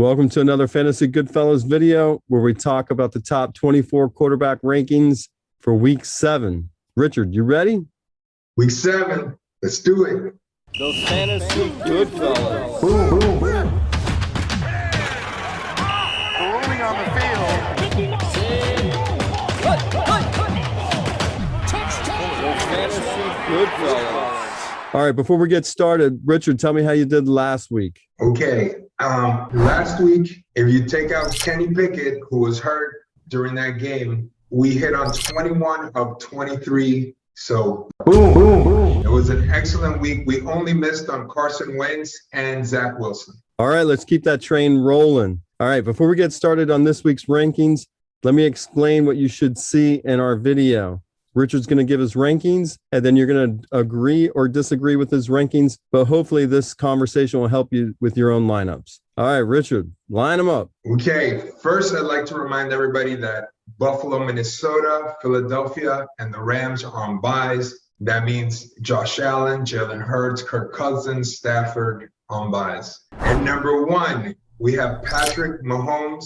Welcome to another Fantasy Goodfellas video where we talk about the top 24 quarterback rankings for week 7. Richard, you ready? Week 7. Let's do it. The Fantasy Goodfellas. Boom, boom, boom. Rolling on the field. The Fantasy Goodfellas. All right, before we get started, Richard, tell me how you did last week. Okay. Last week, if you take out Kenny Pickett, who was hurt during that game, we hit on 21 of 23. So, boom, boom, boom. It was an excellent week. We only missed on Carson Wentz and Zach Wilson. All right, let's keep that train rolling. All right, before we get started on this week's rankings, let me explain what you should see in our video. Richard's going to give his rankings, and then you're going to agree or disagree with his rankings, but hopefully this conversation will help you with your own lineups. All right, Richard, line them up. Okay, first I'd like to remind everybody that Buffalo, Minnesota, Philadelphia, and the Rams are on buys. That means Josh Allen, Jalen Hurts, Kirk Cousins, Stafford on buys. And number 1, we have Patrick Mahomes,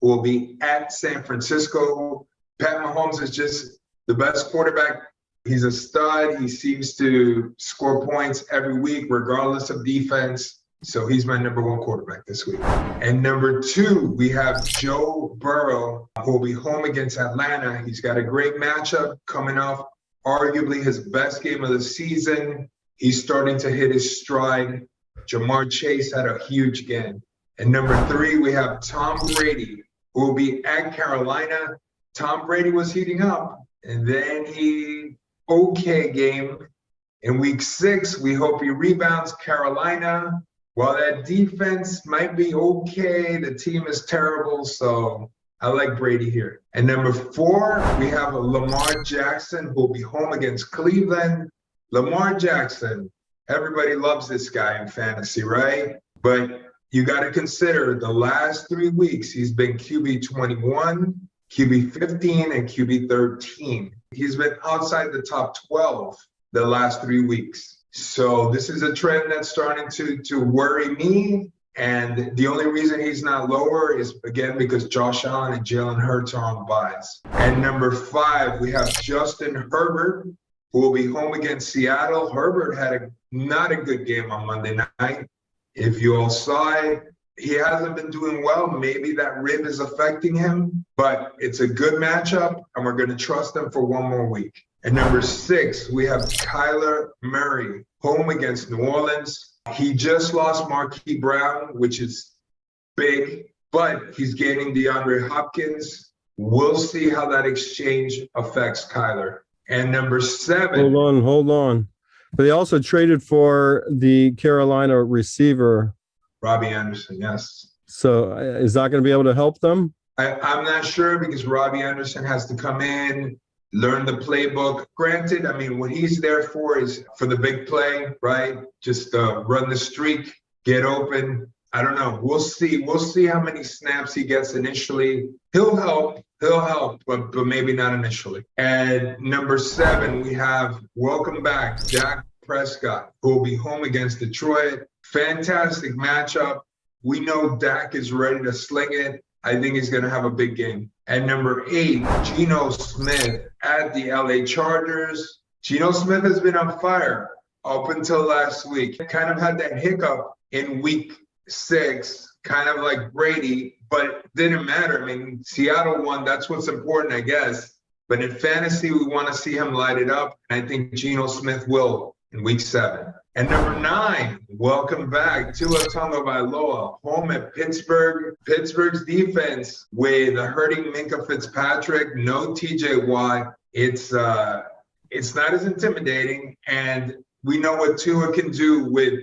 who will be at San Francisco. Pat Mahomes is just the best quarterback. He's a stud. He seems to score points every week, regardless of defense. So he's my number 1 quarterback this week. And number 2, we have Joe Burrow, who will be home against Atlanta. He's got a great matchup coming off arguably his best game of the season. He's starting to hit his stride. Jamar Chase had a huge game. And number 3, we have Tom Brady, who will be at Carolina. Tom Brady was heating up. And then game. In week 6, we hope he rebounds Carolina. While that defense might be okay, the team is terrible, so I like Brady here. And number 4, we have Lamar Jackson, who will be home against Cleveland. Lamar Jackson, everybody loves this guy in fantasy, right? But you got to consider the last 3 weeks, he's been QB 21, QB 15, and QB 13. He's been outside the top 12 the last 3 weeks. So this is a trend that's starting to worry me. And the only reason he's not lower is, again, because Josh Allen and Jalen Hurts are on buys. And number 5, we have Justin Herbert, who will be home against Seattle. Herbert had not a good game on Monday night. If you all saw it, he hasn't been doing well. Maybe that rib is affecting him, but it's a good matchup, and we're going to trust him for 1 more week. And number 6, we have Kyla Murray, home against New Orleans. He just lost Marquise Brown, which is big, but he's gaining DeAndre Hopkins. We'll see how that exchange affects Kyler. And number 7. Hold on. But they also traded for the Carolina receiver, Robbie Anderson, yes. So is that going to be able to help them? I'm not sure, because Robbie Anderson has to come in, learn the playbook. Granted, I mean, what he's there for is for the big play, right? Just run the streak, get open. I don't know. We'll see. We'll see how many snaps he gets initially. He'll help, but maybe not initially. And number 7, we have, welcome back, Dak Prescott, who will be home against Detroit. Fantastic matchup. We know Dak is ready to sling it. I think he's going to have a big game. And number 8, Gino Smith at the LA Chargers. Gino Smith has been on fire up until last week. Kind of had that hiccup in week 6, kind of like Brady, but it didn't matter. I mean, Seattle won. That's what's important, I guess. But in fantasy, we want to see him light it up. And I think Gino Smith will in week 7. And number 9, welcome back, Tua Tagovailoa, home at Pittsburgh. Pittsburgh's defense with a hurting Minka Fitzpatrick, no TJ Watt. It's not as intimidating, and we know what Tua can do with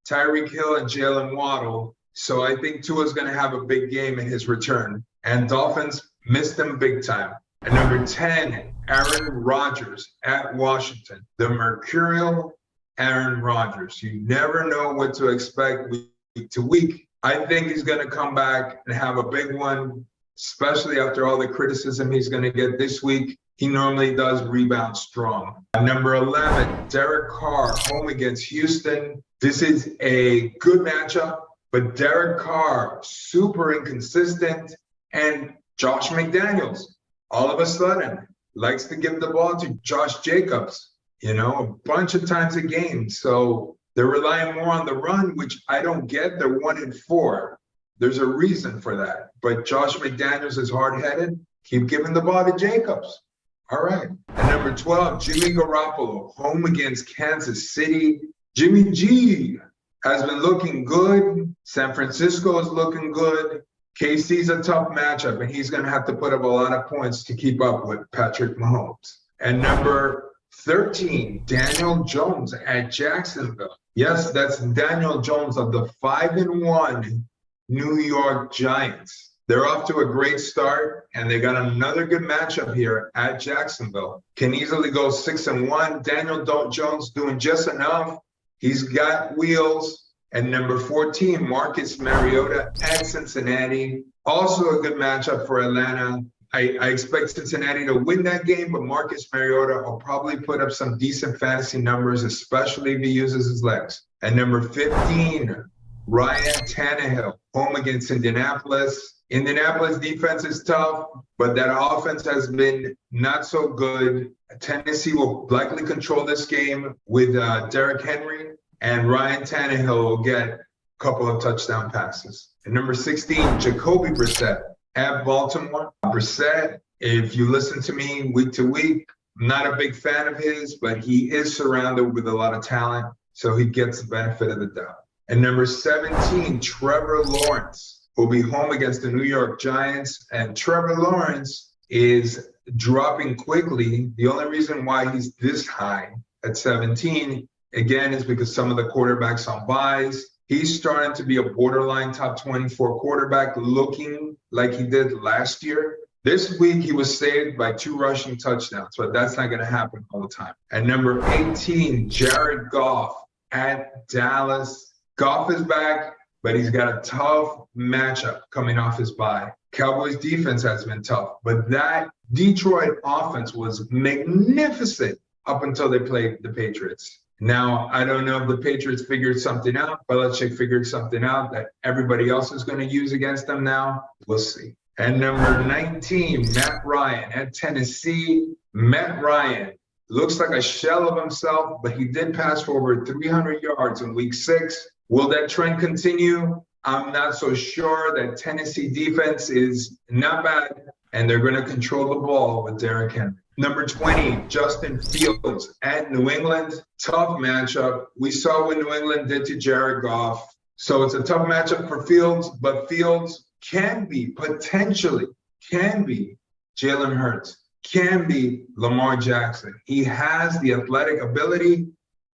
Tyreek Hill and Jalen Waddle. So I think Tua's going to have a big game in his return. And Dolphins missed him big time. And number 10, Aaron Rodgers at Washington, the Mercurial Aaron Rodgers. You never know what to expect week to week. I think he's going to come back and have a big one, especially after all the criticism he's going to get this week. He normally does rebound strong. Number 11, Derek Carr, home against Houston. This is a good matchup. But Derek Carr, super inconsistent. And Josh McDaniels, all of a sudden, likes to give the ball to Josh Jacobs, a bunch of times a game. So they're relying more on the run, which I don't get. They're 1-4. There's a reason for that. But Josh McDaniels is hard-headed. Keep giving the ball to Jacobs. All right. And number 12, Jimmy Garoppolo, home against Kansas City. Jimmy G has been looking good. San Francisco is looking good. KC's a tough matchup, and he's going to have to put up a lot of points to keep up with Patrick Mahomes. And number 13, Daniel Jones at Jacksonville. Yes, that's Daniel Jones of the 5-1 New York Giants. They're off to a great start, and they got another good matchup here at Jacksonville. Can easily go 6-1. Daniel Jones doing just enough. He's got wheels. And number 14, Marcus Mariota at Cincinnati. Also a good matchup for Atlanta. I expect Cincinnati to win that game, but Marcus Mariota will probably put up some decent fantasy numbers, especially if he uses his legs. And number 15, Ryan Tannehill, home against Indianapolis. Indianapolis defense is tough, but that offense has been not so good. Tennessee will likely control this game with Derrick Henry, and Ryan Tannehill will get a couple of touchdown passes. And number 16, Jacoby Brissette at Baltimore. Brissette, if you listen to me week to week, I'm not a big fan of his, but he is surrounded with a lot of talent, so he gets the benefit of the doubt. And number 17, Trevor Lawrence will be home against the New York Giants. And Trevor Lawrence is dropping quickly. The only reason why he's this high at 17, again, is because some of the quarterbacks on buys. He's starting to be a borderline top 24 quarterback, looking like he did last year. This week, he was saved by 2 rushing touchdowns, but that's not going to happen all the time. And number 18, Jared Goff at Dallas. Goff is back, but he's got a tough matchup coming off his bye. Cowboys defense has been tough, but that Detroit offense was magnificent up until they played the Patriots. Now, I don't know if the Patriots figured something out. Belichick figured something out that everybody else is going to use against them now. We'll see. And number 19, Matt Ryan at Tennessee. Matt Ryan looks like a shell of himself, but he did pass for over 300 yards in week 6. Will that trend continue? I'm not so sure. That Tennessee defense is not bad, and they're going to control the ball with Derrick Henry. Number 20, Justin Fields at New England. Tough matchup. We saw what New England did to Jared Goff. So it's a tough matchup for Fields, but Fields potentially can be Jalen Hurts, can be Lamar Jackson. He has the athletic ability.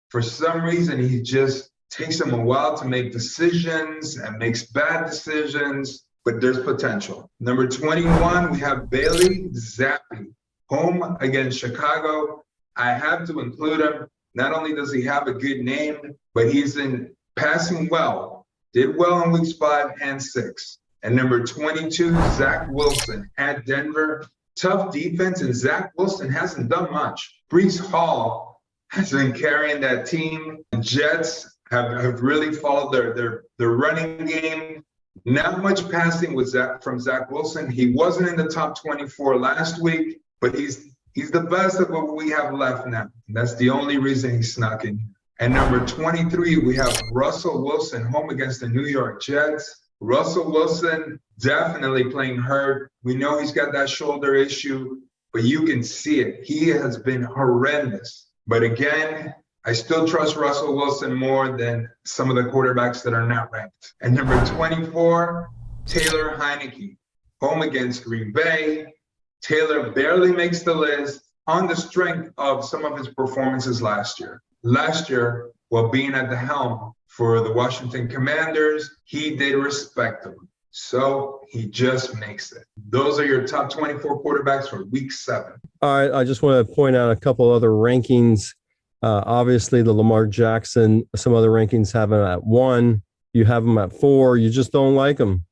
For some reason, he just takes him a while to make decisions and makes bad decisions, but there's potential. Number 21, we have Bailey Zappi, home against Chicago. I have to include him. Not only does he have a good name, but he's in passing well. Did well in weeks 5 and 6. And number 22, Zach Wilson at Denver. Tough defense, and Zach Wilson hasn't done much. Breece Hall has been carrying that team. The Jets have really followed their running game. Not much passing from Zach Wilson. He wasn't in the top 24 last week, but he's the best of what we have left now. And that's the only reason he snuck in. And number 23, we have Russell Wilson home against the New York Jets. Russell Wilson definitely playing hurt. We know he's got that shoulder issue, but you can see it. He has been horrendous. But again, I still trust Russell Wilson more than some of the quarterbacks that are not ranked. And number 24, Taylor Heineke, home against Green Bay. Taylor barely makes the list on the strength of some of his performances last year. Last year, while being at the helm for the Washington Commanders, he did respectably. So he just makes it. Those are your top 24 quarterbacks for week 7. All right, I just want to point out a couple other rankings. Obviously, the Lamar Jackson, some other rankings have him at 1. You have him at 4. You just don't like him.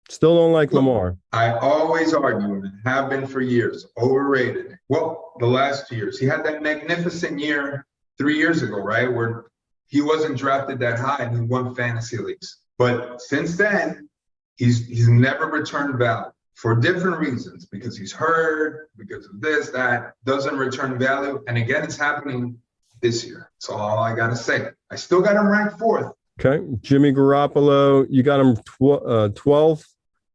Still don't like Lamar. I always argue and have been for years. Overrated. Well, the last 2 years. He had that magnificent year 3 years ago, right, where he wasn't drafted that high and he won fantasy leagues. But since then, he's never returned value for different reasons, because he's hurt, because of this, that, doesn't return value. And again, it's happening this year. That's all I got to say. I still got him ranked 4th. Okay. Jimmy Garoppolo, you got him 12th,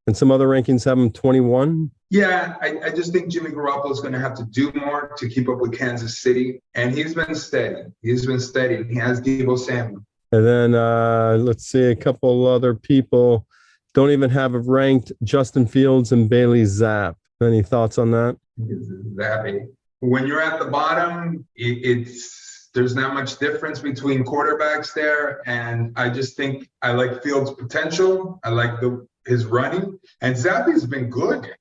and some other rankings have him 21. Yeah, I just think Jimmy Garoppolo is going to have to do more to keep up with Kansas City. And he's been steady. He has Deebo Samuel. And then let's see, a couple other people don't even have it ranked. Justin Fields and Bailey Zapp. Any thoughts on that? Zappy. When you're at the bottom, there's not much difference between quarterbacks there. And I just think I like Fields' potential. I like his running. And Zappy's been good.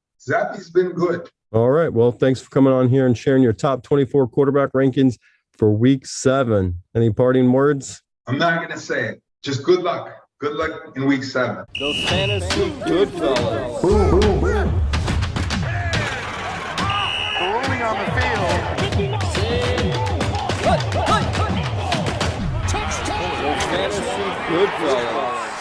All right. Well, thanks for coming on here and sharing your top 24 quarterback rankings for week 7. Any parting words? I'm not going to say it. Just good luck. Good luck in week 7. Those fantasy good fellas. Rolling on the field. Those fantasy good fellas.